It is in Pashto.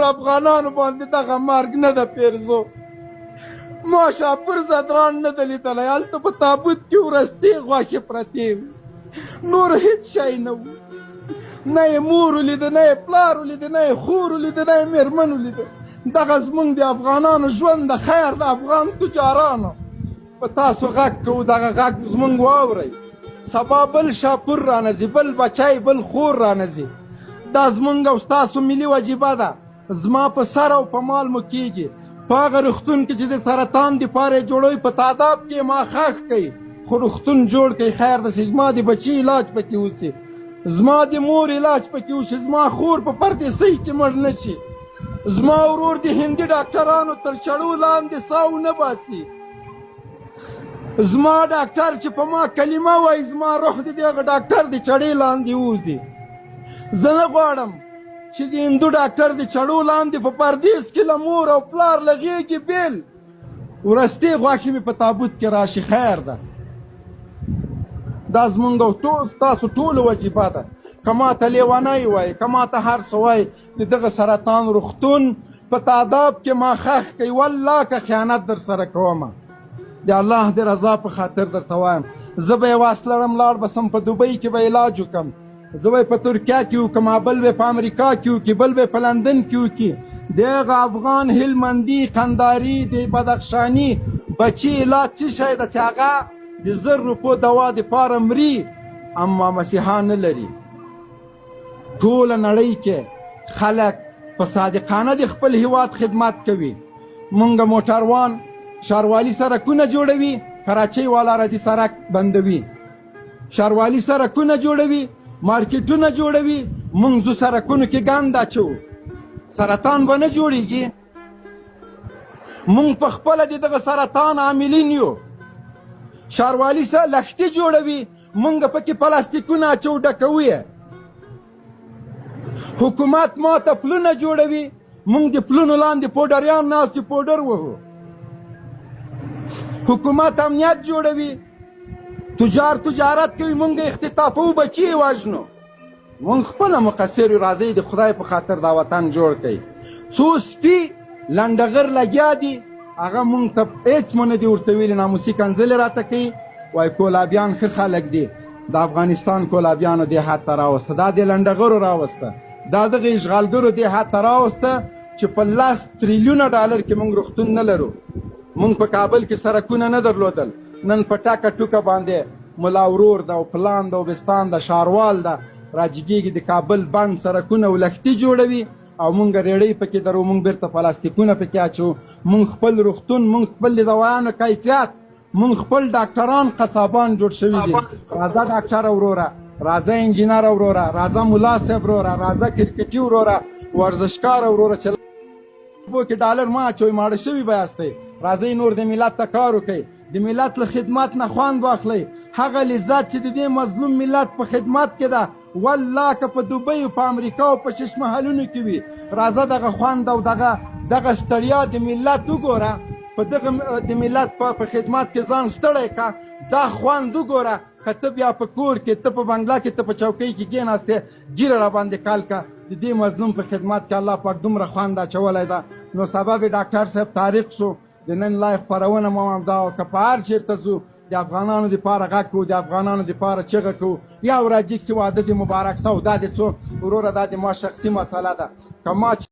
پر افغانانو باندې دغه مرګ نه ده پیرزو. ما شاپور زدران نه ده لیدلی، هلته په تابوت کې ورستې غوښې پرتې وې، نور هېڅ شی نه و. نه یې مور ولیده، نه یې پلار ولیده، نه یې خور ولیده، نه یې مېرمن ولیده. دغه زموږ د افغانانو ژوند د خیر د افغان تجارانو په تاسو غږ کوو، دغه غږ زموږ واورئ. سبا بل شاپور رانځي، بل بچی، بل خور رانځي. دا زموږ او ستاسو ملي وجیبه ده. زما په سر او په مال مو کېږي. په هغه روغتون کې چې د سرطان دپاره یې جوړوئ، په تعداد کې ما ښخ کوئ، خو روغتون جوړ کړئ. خیر ده چې زما د بچي علاج پکې وشي، زما د مور علاج پکې وشي، زما خور په پردیسۍ کې مړ نه شي، زما ورور د هندي ډاکټرانو تر چړو لاندې ساه ونه باسي، زما ډاکټر چې په ما کلمه وایي زما روح د دغه ډاکټر د چړې لاندې ووځي. زه نه غواړم چې د هندو ډاکټر د چړو لاندې په پردیس کې له مور او پلار له غېږې بېل ورستې غوښې مې په تابوت کې راشي. خیر ده، دا زموږ او ستاسو ټولو وجیبه ده. که ماته لیونی وایي، که ماته هر څه وایي، د دغه سرطان روغتون په تعداد کې ما ښخ کوي. والله که خیانت در سره کومه، د الله د رضا په خاطر درته وایم. زه به یې واس لرم، لاړ به سم په دوبۍ کې به علاج وکړم، زه به یې په ترکیه کې وکړم، بل به یې په امریکا کې وکړي، بل به یې په لندن کې وکړي. دغه افغان هلمندي قنداري د بدخشاني بچي علاج څه شی ده چې هغه د 1000 روپو دوا دپاره مري اما مسیحا نه لري. ټوله نړۍ کې خلک په صادقانه د خپل هیواد خدمت کوي. مونږ موټروان ښاروالي سرکونه جوړوي، کراچۍ والا راځي سرک بندوي، ښاروالي سرکونه جوړوي، مارکیټونه جوړوي، مونږ ځو سرکونو کې ګند اچوو، سرطان به نه جوړیږي؟ مونږ په خپله د دغه سرطان عاملین یو. ښاروالي سره لښتې جوړوي، مونږ پکې پلاستیکونه اچو ډکوو یې. حکومت ماته پلونه جوړوي، مونږ د پلونو لاندې پوډریان ناست دي پوډر وهو. حکومت امنیت جوړوي، تجارت کوي، مونږ اختطافو، بچي یې وژنو. مونږ خپله مقصر یو. راځئ د خدای په خاطر دا وطن جوړ کړئ. څو سپي لنډغر لګیا دي، هغه مونږ ته هېڅ مو نه دي ورته ویلي. ناموسي کنځلې راته کوي، وایي کولابیان ښه خلک دي. د افغانستان کولابیانو دې حد ته راوسته، دا د لنډغرو راوسته، دا دغه اشغالګرو دې حد ته راوسته چې په 10 تریلیونه ډالر کې مونږ روغتون نه لرو. مونږ په کابل کې سرکونه نه درلودل، نن په ټکه ټوکه باندې ملا ورور ده او پلان ده او بستان ده شاروال ده راجګېږي د کابل بند سرکونه او لښتي جوړوي او مونږ ریړۍ پکې درو، مونږ بیرته پلاستیکونه پکې اچو. مونږ خپل روغتون، مونږ خپل د دوایانو کیفیت، مونږ خپل ډاکټران قصابان جوړ شوي دي. راځه ډاکټر وروره، راځه انجینر وروره، راځه ملا صاحب وروره، راځه کرکټي وروره، ورزشکار وروره چې بو کې ډالر ما اچوئ ماړه شوي به یاستئ. راځئ نور د ملت ته کار وکئ، د ملت له خدمت نه خوند واخلئ. هغه لذت چې د دې مظلوم ملت په خدمت کې ده، والله که په دوبۍ او په امریکا او په شش محلونو کې وي، راځه دغه خوند او دغه ستړیا د ملت وګوره، په دغه د ملت په خدمت کې ځان ستړی که، دا خوند وګوره. که ته بیا په کور کې، ته په بنګله کې، ته په چوکۍ کې کېناستې، ګیره راباندې کال که، د دې مظلوم په خدمت کې الله پاک دومره خوند اچولی ده. نو سبب ډاکټر صاحب تاریخ شو، د نن لایف خپرونه مو همدا وه. که په هر چېرته ځو د افغانانو دپاره غږ کوو، د افغانانو دپاره چغه کوو. یا وراجیک چې واده دې مبارک سه او دا دې څوک وروره، دا د ما شخصي مسله ده. که ما